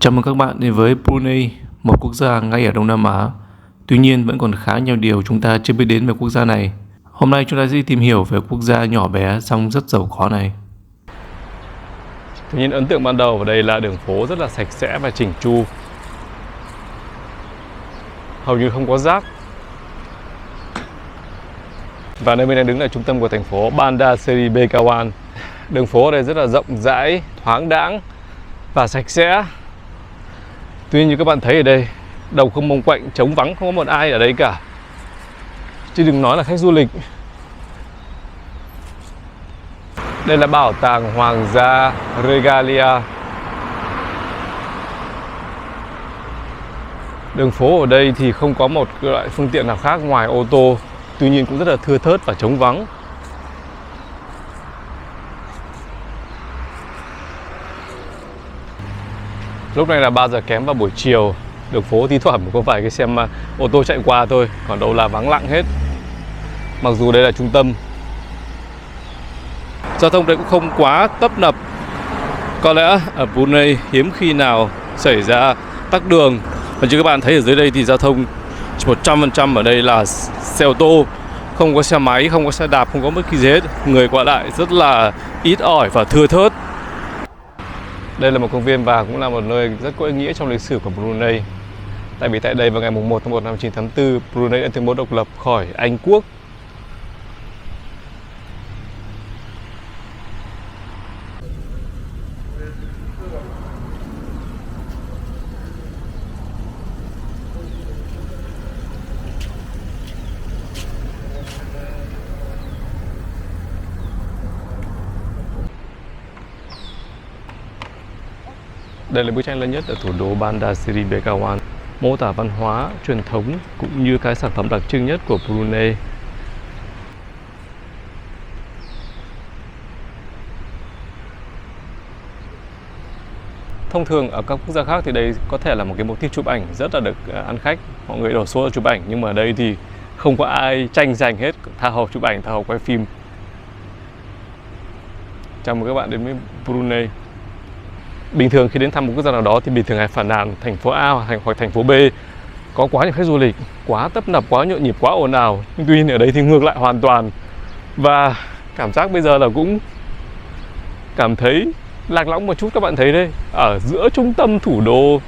Chào mừng các bạn đến với Brunei, một quốc gia ngay ở Đông Nam Á. Tuy nhiên vẫn còn khá nhiều điều chúng ta chưa biết đến về quốc gia này. Hôm nay chúng ta sẽ tìm hiểu về quốc gia nhỏ bé song rất giàu có này. Tuy nhiên ấn tượng ban đầu ở đây là đường phố rất là sạch sẽ và chỉnh chu. Hầu như không có rác. Và nơi mình đang đứng là trung tâm của thành phố Bandar Seri Begawan. Đường phố ở đây rất là rộng rãi, thoáng đãng và sạch sẽ. Tuy nhiên như các bạn thấy ở đây, đầu không mông quạnh, trống vắng, không có một ai ở đây cả. Chứ đừng nói là khách du lịch. Đây là bảo tàng Hoàng gia Regalia. Đường phố ở đây thì không có một loại phương tiện nào khác ngoài ô tô. Tuy nhiên cũng rất là thưa thớt và trống vắng. Lúc này là 3 giờ kém vào buổi chiều. Đường phố thi thoảng có vài cái xe ô tô chạy qua thôi, còn đâu là vắng lặng hết. Mặc dù đây là trung tâm. Giao thông đây cũng không quá tấp nập. Có lẽ ở Brunei hiếm khi nào xảy ra tắc đường. Và như các bạn thấy ở dưới đây thì giao thông 100% ở đây là xe ô tô. Không có xe máy, không có xe đạp, không có bất kỳ gì hết. Người qua lại rất là ít ỏi và thưa thớt. Đây là một công viên và cũng là một nơi rất có ý nghĩa trong lịch sử của Brunei. Tại vì tại đây vào ngày 1 tháng 1 năm 1984, Brunei đã tuyên bố độc lập khỏi Anh Quốc. Đây là bức tranh lớn nhất ở thủ đô Bandar Seri Begawan, mô tả văn hóa, truyền thống cũng như cái sản phẩm đặc trưng nhất của Brunei. Thông thường ở các quốc gia khác thì đây có thể là một cái motif chụp ảnh rất là được ăn khách, mọi người đổ xô chụp ảnh, nhưng mà ở đây thì không có ai tranh giành hết, tha hồ chụp ảnh, tha hồ quay phim. Chào mừng các bạn đến với Brunei. Bình thường khi đến thăm một quốc gia nào đó thì bình thường hay phàn nàn thành phố A hoặc thành phố B có quá nhiều khách du lịch, quá tấp nập, quá nhộn nhịp, quá ồn ào. Nhưng tuy nhiên ở đây thì ngược lại hoàn toàn. Và cảm giác bây giờ là cũng cảm thấy lạc lõng một chút. Các bạn thấy đây, ở giữa trung tâm thủ đô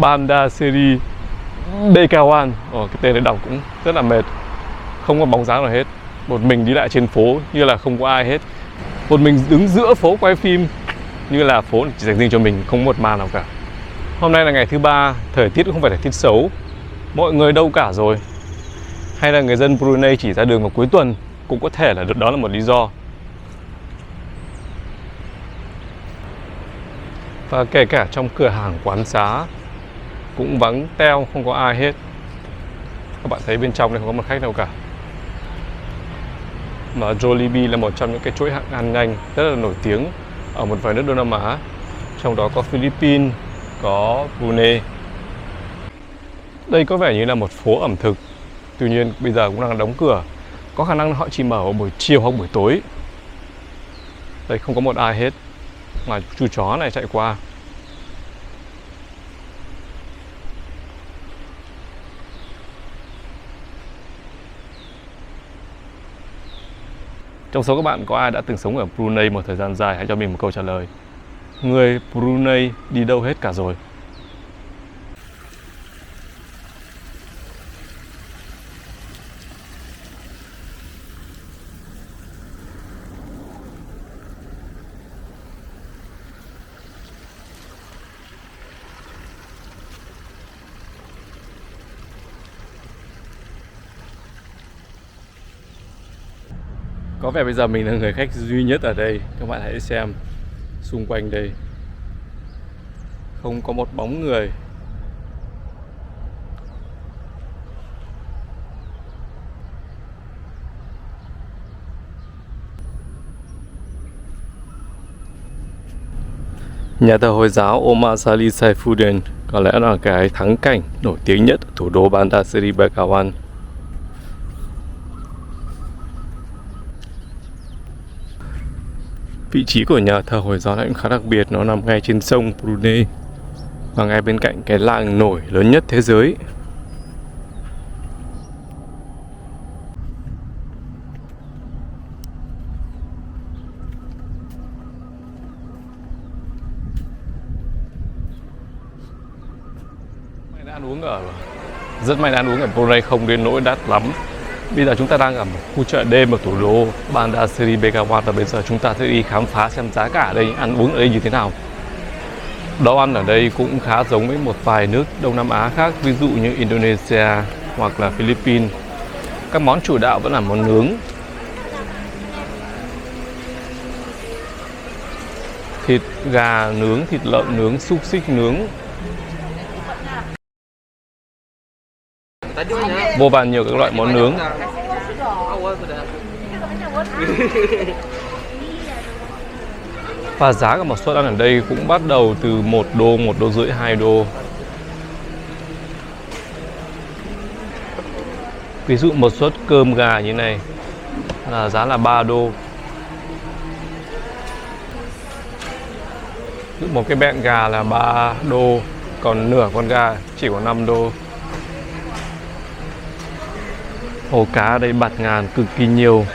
Bandar Seri Begawan, cái tên này đọc cũng rất là mệt. Không có bóng dáng nào hết. Một mình đi lại trên phố như là không có ai hết. Một mình đứng giữa phố quay phim như là phố chỉ dành riêng cho mình, không một màn nào cả. Hôm nay là ngày thứ ba, thời tiết cũng không phải là tiết xấu. Mọi người đâu cả rồi. Hay là người dân Brunei chỉ ra đường vào cuối tuần, cũng có thể là đó là một lý do. Và kể cả trong cửa hàng quán xá cũng vắng teo, không có ai hết. Các bạn thấy bên trong này không có một khách nào cả. Mà Jollibee là một trong những cái chuỗi hàng ăn nhanh rất là nổi tiếng ở một vài nước Đông Nam Á, trong đó có Philippines, có Brunei. Đây có vẻ như là một phố ẩm thực, tuy nhiên bây giờ cũng đang đóng cửa. Có khả năng họ chỉ mở vào buổi chiều hoặc buổi tối. Đây không có một ai hết, mà chú chó này chạy qua. Trong số các bạn có ai đã từng sống ở Brunei một thời gian dài, hãy cho mình một câu trả lời. Người Brunei đi đâu hết cả rồi? Có vẻ bây giờ mình là người khách duy nhất ở đây. Các bạn hãy xem xung quanh đây, không có một bóng người. Nhà thờ Hồi giáo Omar Salih Saifuddin có lẽ là cái thắng cảnh nổi tiếng nhất ở thủ đô Bandar Seri Begawan. Vị trí của nhà thờ Hồi giáo này cũng khá đặc biệt, nó nằm ngay trên sông Brunei. Và ngay bên cạnh cái làng nổi lớn nhất thế giới. Rất may đã ăn uống ở Brunei không đến nỗi đắt lắm. Bây giờ chúng ta đang ở một khu chợ đêm ở thủ đô Bandar Seri Begawan, và bây giờ chúng ta sẽ đi khám phá xem giá cả ở đây, ăn uống ở đây như thế nào. Đồ ăn ở đây cũng khá giống với một vài nước Đông Nam Á khác, ví dụ như Indonesia hoặc là Philippines. Các món chủ đạo vẫn là món nướng. Thịt gà nướng, thịt lợn nướng, xúc xích nướng. Vô vàn nhiều các loại món nướng. Và giá của một suất ăn ở đây cũng bắt đầu từ 1 đô, 1,5 đô, 2 đô. Ví dụ một suất cơm gà như này là giá là 3 đô. Một cái bẹn gà là 3 đô, còn nửa con gà chỉ có 5 đô. Hồ cá ở đây bạt ngàn cực kỳ nhiều,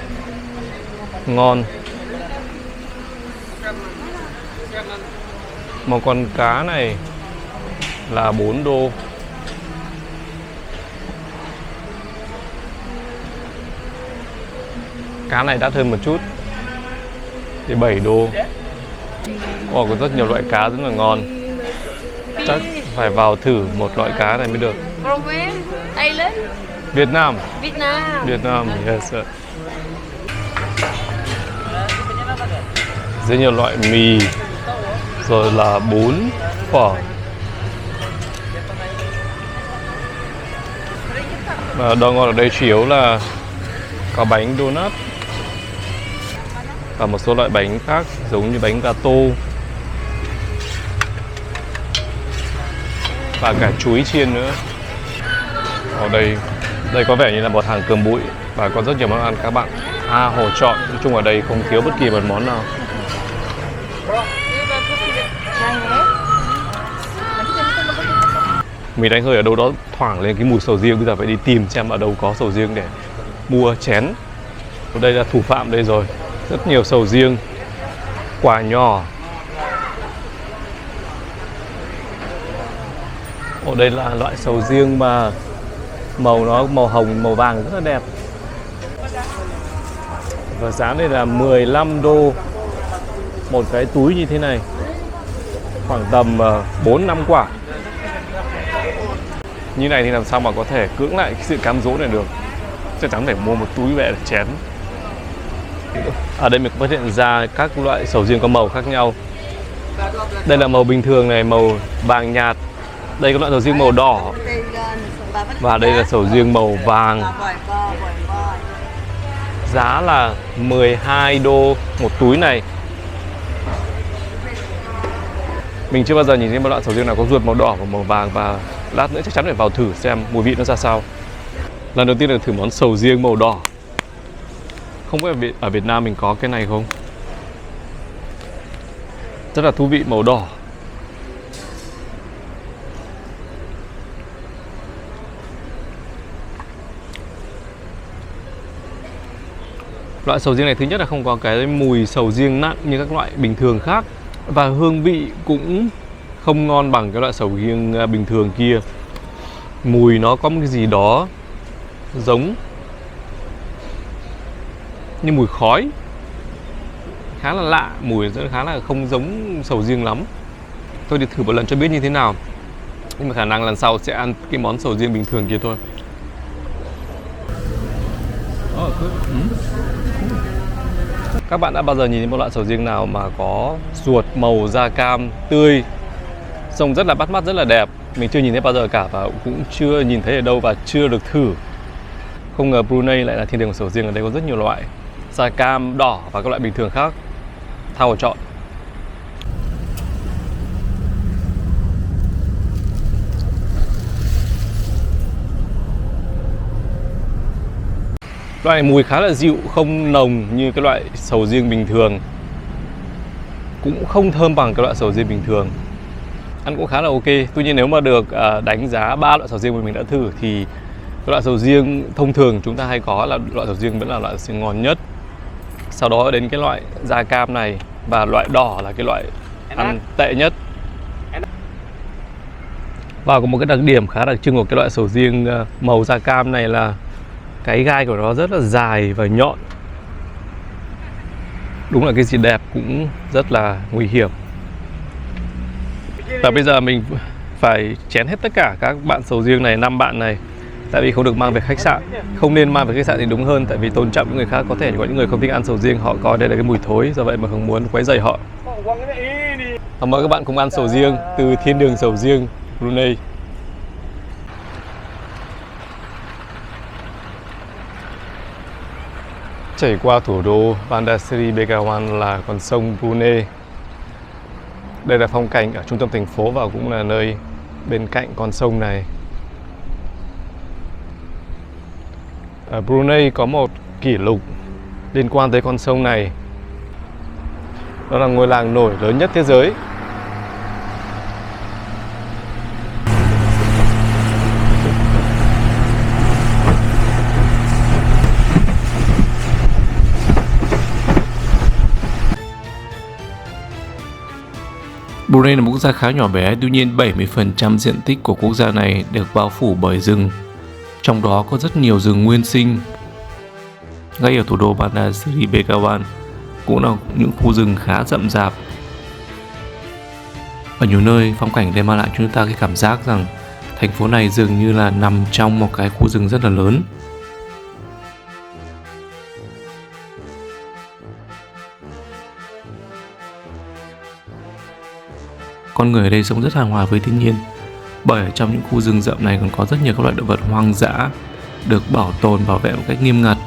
ngon. Một con cá này là 4 đô. Cá này đắt hơn một chút thì 7 đô. Có rất nhiều loại cá rất là ngon. Chắc phải vào thử một loại cá này mới được. Việt Nam. Việt Nam, yes sir. Rất nhiều loại mì, rồi là bún, phở. Và đồ ngon ở đây chủ yếu là có bánh donut và một số loại bánh khác giống như bánh gato và cả chuối chiên nữa. Ở đây có vẻ như là một hàng cơm bụi và có rất nhiều món ăn các bạn hồ chọn. Nói chung ở đây không thiếu bất kỳ một món nào. Mình đánh hơi ở đâu đó thoảng lên cái mùi sầu riêng, bây giờ phải đi tìm xem ở đâu có sầu riêng để mua chén. Ở đây là thủ phạm đây rồi, rất nhiều sầu riêng, quả nhỏ. Ở đây là loại sầu riêng mà màu hồng, màu vàng rất là đẹp. Và giá đây là 15 đô một cái túi như thế này, khoảng tầm 4-5 quả. Như này thì làm sao mà có thể cưỡng lại cái sự cám dỗ này được. Chắc chắn phải mua một túi về để chén. Ở đây mình có phát hiện ra các loại sầu riêng có màu khác nhau. Đây là màu bình thường này, màu vàng nhạt. Đây có loại sầu riêng màu đỏ. Và đây là sầu riêng màu vàng. Giá là 12 đô một túi này. Mình chưa bao giờ nhìn thấy một loại sầu riêng nào có ruột màu đỏ và màu vàng, và lát nữa chắc chắn phải vào thử xem mùi vị nó ra sao. Lần đầu tiên được thử món sầu riêng màu đỏ. Không biết ở Việt Nam mình có cái này không? Rất là thú vị, màu đỏ. Loại sầu riêng này thứ nhất là không có cái mùi sầu riêng nặng như các loại bình thường khác, và hương vị cũng không ngon bằng cái loại sầu riêng bình thường kia. Mùi nó có một cái gì đó giống như mùi khói, khá là lạ, mùi rất khá là không giống sầu riêng lắm. Tôi đi thử một lần cho biết như thế nào, nhưng mà khả năng lần sau sẽ ăn cái món sầu riêng bình thường kia thôi. Các bạn đã bao giờ nhìn thấy một loại sầu riêng nào mà có ruột màu da cam tươi, trông rất là bắt mắt, rất là đẹp? Mình chưa nhìn thấy bao giờ cả, và cũng chưa nhìn thấy ở đâu và chưa được thử. Không ngờ Brunei lại là thiên đường của sầu riêng. Ở đây có rất nhiều loại da cam, đỏ và các loại bình thường khác, tha hồ chọn. Loại này mùi khá là dịu, không nồng như cái loại sầu riêng bình thường, cũng không thơm bằng cái loại sầu riêng bình thường. ăn cũng khá là ok. Tuy nhiên nếu mà được đánh giá 3 loại sầu riêng mà mình đã thử thì cái loại sầu riêng thông thường chúng ta hay có là loại sầu riêng vẫn là loại sầu riêng ngon nhất. Sau đó đến cái loại da cam này, và loại đỏ là cái loại ăn tệ nhất. Và có một cái đặc điểm khá đặc trưng của cái loại sầu riêng màu da cam này là cái gai của nó rất là dài và nhọn. Đúng là cái gì đẹp cũng rất là nguy hiểm. Và bây giờ mình phải chén hết tất cả các bạn sầu riêng này, 5 bạn này, tại vì không được mang về khách sạn. Không nên mang về khách sạn thì đúng hơn, tại vì tôn trọng những người khác. Có thể có những người không thích ăn sầu riêng, họ coi đây là cái mùi thối, do vậy mà không muốn quấy rầy họ. Mời các bạn cùng ăn sầu riêng từ thiên đường sầu riêng Brunei. Chảy qua thủ đô Bandar Seri Begawan là con sông Brunei. Đây là phong cảnh ở trung tâm thành phố và cũng là nơi bên cạnh con sông này. Ở Brunei có một kỷ lục liên quan tới con sông này. Đó là ngôi làng nổi lớn nhất thế giới. Brunei là một quốc gia khá nhỏ bé, tuy nhiên 70% diện tích của quốc gia này được bao phủ bởi rừng. Trong đó có rất nhiều rừng nguyên sinh. Ngay ở thủ đô Bandar Seri Begawan cũng là những khu rừng khá rậm rạp. Ở nhiều nơi, phong cảnh đem mang lại cho chúng ta cái cảm giác rằng thành phố này dường như là nằm trong một cái khu rừng rất là lớn. Con người ở đây sống rất hài hòa với thiên nhiên, bởi ở trong những khu rừng rậm này còn có rất nhiều các loại động vật hoang dã được bảo tồn, bảo vệ một cách nghiêm ngặt.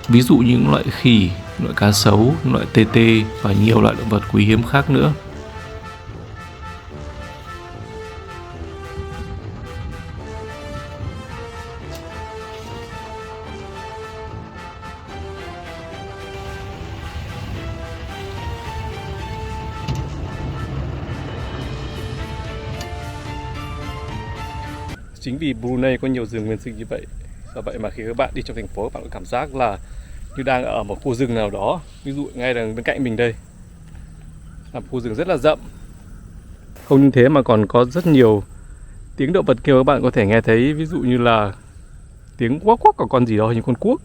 Ví dụ như những loại khỉ, loại cá sấu, loại tê tê và nhiều loại động vật quý hiếm khác nữa. Chính vì Brunei có nhiều rừng nguyên sinh như vậy, do vậy mà khi các bạn đi trong thành phố, các bạn có cảm giác là như đang ở một khu rừng nào đó. Ví dụ ngay đằng bên cạnh mình đây là một khu rừng rất là rậm. Không những thế mà còn có rất nhiều tiếng động vật kêu các bạn có thể nghe thấy, ví dụ như là tiếng quắc quắc của con gì đó, như con cuốc.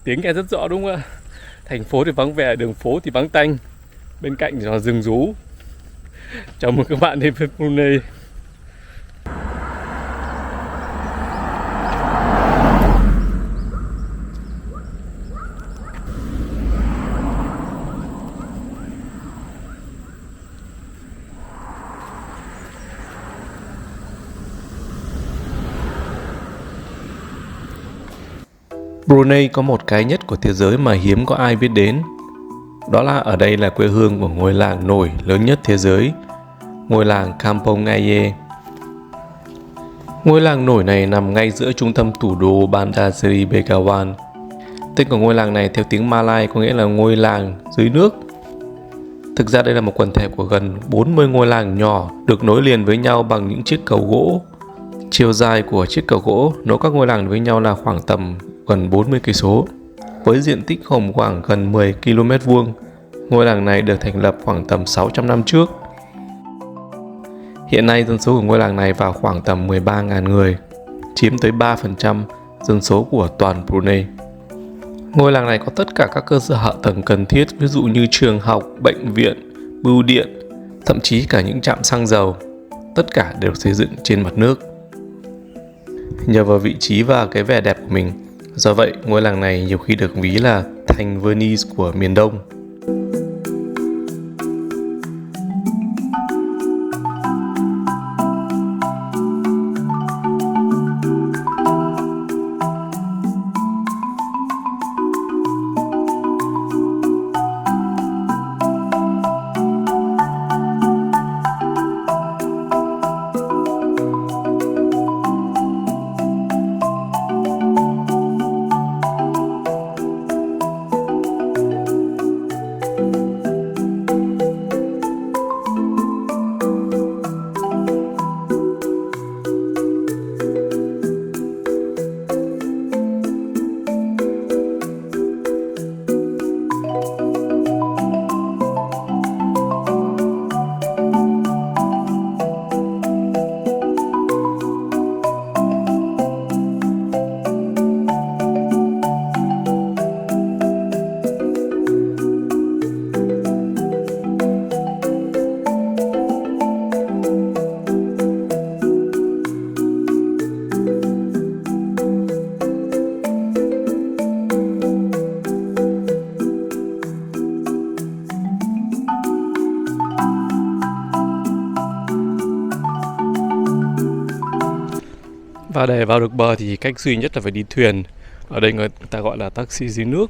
Tiếng nghe rất rõ đúng không ạ? Thành phố thì vắng vẻ, đường phố thì vắng tanh, bên cạnh thì là rừng rú. Chào mừng các bạn đến với Brunei. Brunei có một cái nhất của thế giới mà hiếm có ai biết đến. Đó là ở đây là quê hương của ngôi làng nổi lớn nhất thế giới, ngôi làng Kampong Aye. Ngôi làng nổi này nằm ngay giữa trung tâm thủ đô Bandar Seri Begawan. Tên của ngôi làng này theo tiếng Malay có nghĩa là ngôi làng dưới nước. Thực ra đây là một quần thể của gần 40 ngôi làng nhỏ được nối liền với nhau bằng những chiếc cầu gỗ. Chiều dài của chiếc cầu gỗ nối các ngôi làng với nhau là khoảng tầm gần 40 cây số. Với diện tích khoảng gần 10 km vuông, ngôi làng này được thành lập khoảng tầm 600 năm trước. Hiện nay dân số của ngôi làng này vào khoảng tầm 13.000 người, chiếm tới 3% dân số của toàn Brunei. Ngôi làng này có tất cả các cơ sở hạ tầng cần thiết, ví dụ như trường học, bệnh viện, bưu điện, thậm chí cả những trạm xăng dầu. Tất cả đều xây dựng trên mặt nước. Nhờ vào vị trí và cái vẻ đẹp của mình, do vậy ngôi làng này nhiều khi được ví là thành Venice của miền Đông. Và để vào được bờ thì cách duy nhất là phải đi thuyền. Ở đây người ta gọi là taxi dưới nước.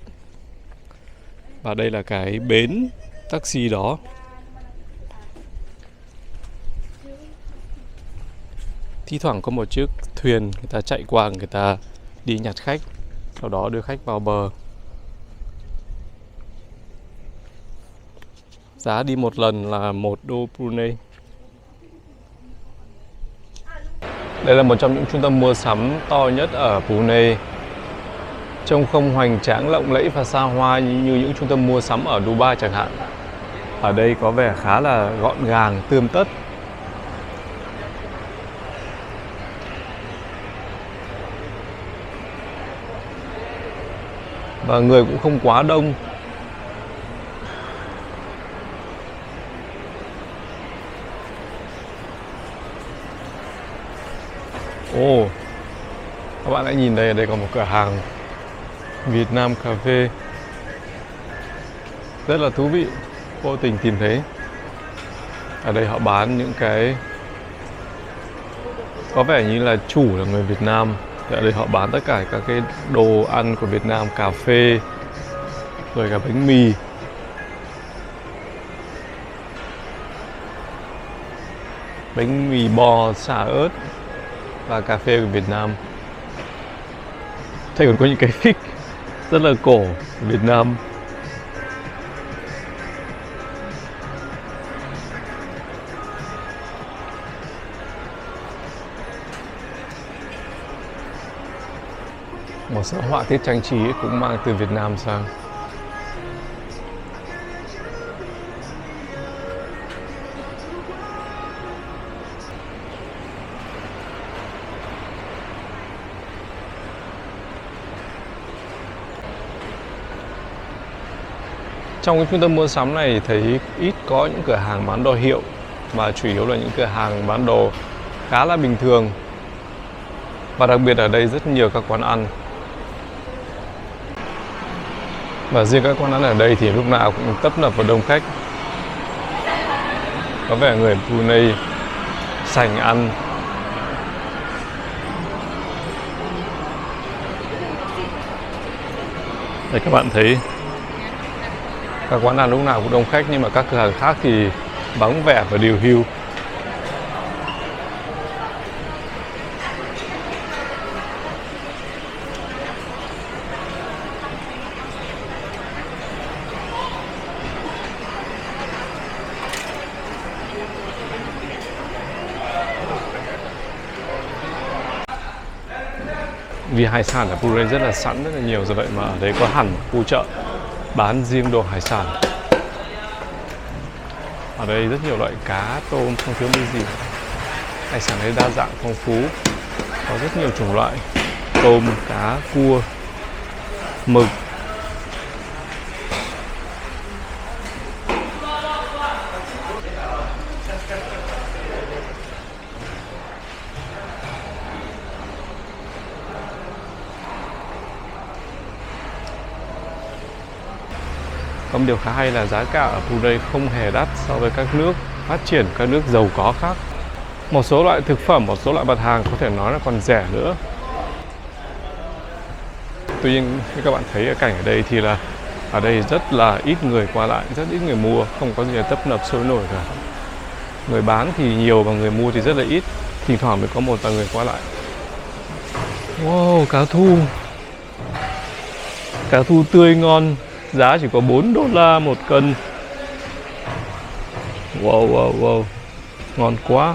Và đây là cái bến taxi đó. Thi thoảng có một chiếc thuyền người ta chạy qua, người ta đi nhặt khách, sau đó đưa khách vào bờ. Giá đi một lần là 1 đô Brunei. Đây là một trong những trung tâm mua sắm to nhất ở Brunei. Trông không hoành tráng, lộng lẫy và xa hoa như những trung tâm mua sắm ở Dubai chẳng hạn. Ở đây có vẻ khá là gọn gàng, tươm tất. Và người cũng không quá đông. Ồ, các bạn hãy nhìn đây, ở đây có một cửa hàng Việt Nam cà phê rất là thú vị, vô tình tìm thấy. Ở đây họ bán những cái có vẻ như là chủ là người Việt Nam. Ở đây họ bán tất cả các cái đồ ăn của Việt Nam, cà phê, rồi cả bánh mì. Bánh mì bò xả ớt và cà phê của Việt Nam. Thế còn có những cái phích rất là cổ của Việt Nam. Một số họa tiết trang trí cũng mang từ Việt Nam sang. Trong cái trung tâm mua sắm này thấy ít có những cửa hàng bán đồ hiệu, mà chủ yếu là những cửa hàng bán đồ khá là bình thường. Và đặc biệt ở đây rất nhiều các quán ăn. Và riêng các quán ăn ở đây thì lúc nào cũng tấp nập và đông khách. Có vẻ người Brunei sành ăn. Đây các bạn thấy các quán ăn lúc nào cũng đông khách, nhưng mà các cửa hàng khác thì vắng vẻ và điều hưu. Vì hải sản ở Brunei rất là sẵn, rất là nhiều, do vậy mà ở đây có hẳn khu chợ bán riêng đồ hải sản. Ở đây rất nhiều loại cá, tôm, không thiếu cái gì. Hải sản đây đa dạng phong phú, có rất nhiều chủng loại: tôm, cá, cua, mực. Có một điều khá hay là giá cả ở Brunei không hề đắt so với các nước phát triển, các nước giàu có khác. Một số loại thực phẩm, một số loại mặt hàng có thể nói là còn rẻ nữa. Tuy nhiên như các bạn thấy ở cảnh ở đây thì là ở đây rất là ít người qua lại, rất ít người mua, không có gì là tấp nập sôi nổi cả. Người bán thì nhiều và người mua thì rất là ít, thỉnh thoảng mới có một vài người qua lại. Wow, cá thu. Cá thu tươi ngon, giá chỉ có 4 đô la một cân. Wow, wow, wow, ngon quá.